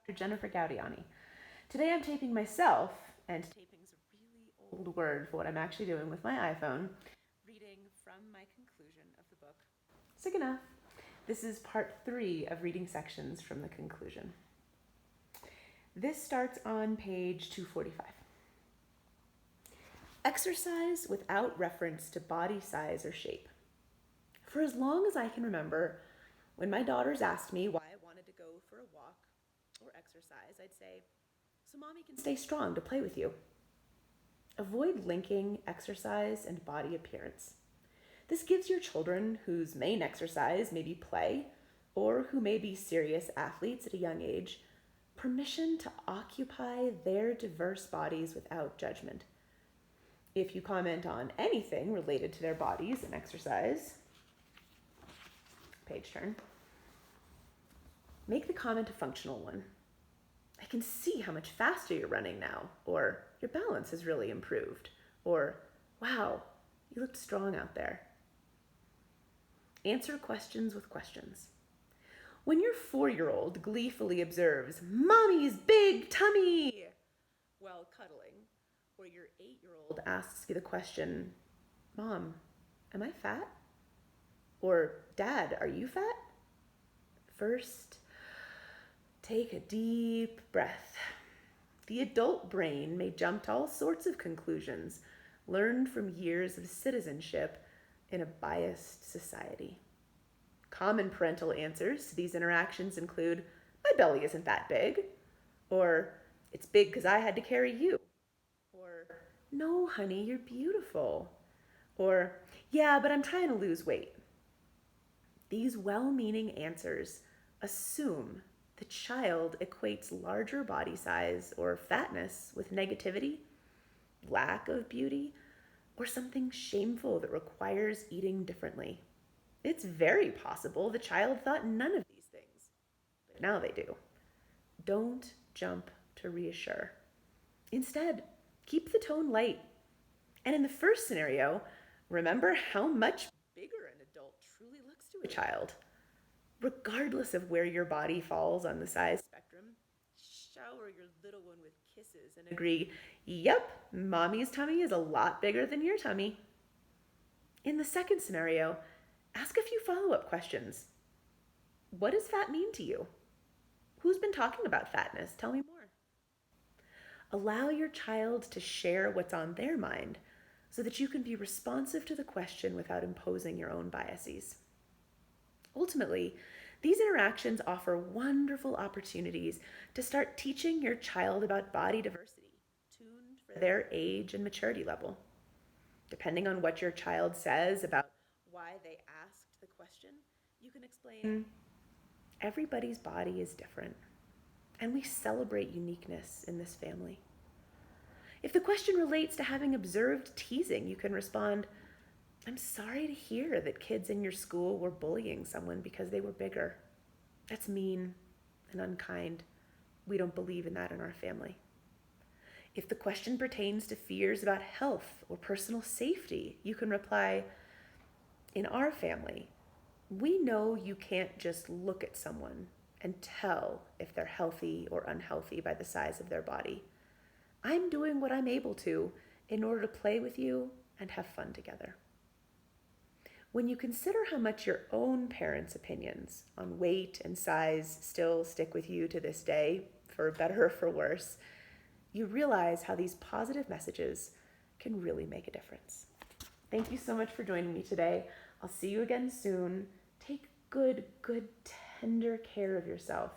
Dr. Jennifer Gaudiani. Today I'm taping myself, and taping's a really old word for what I'm actually doing with my iPhone, reading from my conclusion of the book. Sick enough. This is part 3 of reading sections from the conclusion. This starts on page 245. Exercise without reference to body size or shape. For as long as I can remember, when my daughters asked me why I wanted to go for a walk or exercise, I'd say, so mommy can stay strong to play with you. Avoid linking exercise and body appearance. This gives your children whose main exercise may be play, or who may be serious athletes at a young age, permission to occupy their diverse bodies without judgment. If you comment on anything related to their bodies and exercise, page turn, make the comment a functional one. I can see how much faster you're running now, or your balance has really improved, or wow, you looked strong out there. Answer questions with questions. When your 4-year-old gleefully observes, "Mommy's big tummy," while cuddling, or your 8-year-old asks you the question, "Mom, am I fat?" Or, "Dad, are you fat?" First, take a deep breath. The adult brain may jump to all sorts of conclusions learned from years of citizenship in a biased society. Common parental answers to these interactions include, "My belly isn't that big," or "It's big because I had to carry you," or "No, honey, you're beautiful," or "Yeah, but I'm trying to lose weight." These well-meaning answers assume the child equates larger body size or fatness with negativity, lack of beauty, or something shameful that requires eating differently. It's very possible the child thought none of these things, but now they do. Don't jump to reassure. Instead, keep the tone light. And in the first scenario, remember how much bigger an adult truly looks to a child. Regardless of where your body falls on the size spectrum, shower your little one with kisses and agree, "Yep, mommy's tummy is a lot bigger than your tummy." In the second scenario, ask a few follow-up questions. What does fat mean to you? Who's been talking about fatness? Tell me more. Allow your child to share what's on their mind so that you can be responsive to the question without imposing your own biases. Ultimately, these interactions offer wonderful opportunities to start teaching your child about body diversity, tuned for their age and maturity level. Depending on what your child says about why they asked the question, you can explain, "Everybody's body is different, and we celebrate uniqueness in this family." If the question relates to having observed teasing, you can respond, "I'm sorry to hear that kids in your school were bullying someone because they were bigger. That's mean and unkind. We don't believe in that in our family." If the question pertains to fears about health or personal safety, you can reply, "In our family, we know you can't just look at someone and tell if they're healthy or unhealthy by the size of their body. I'm doing what I'm able to in order to play with you and have fun together." When you consider how much your own parents' opinions on weight and size still stick with you to this day, for better or for worse, you realize how these positive messages can really make a difference. Thank you so much for joining me today. I'll see you again soon. Take good, tender care of yourself.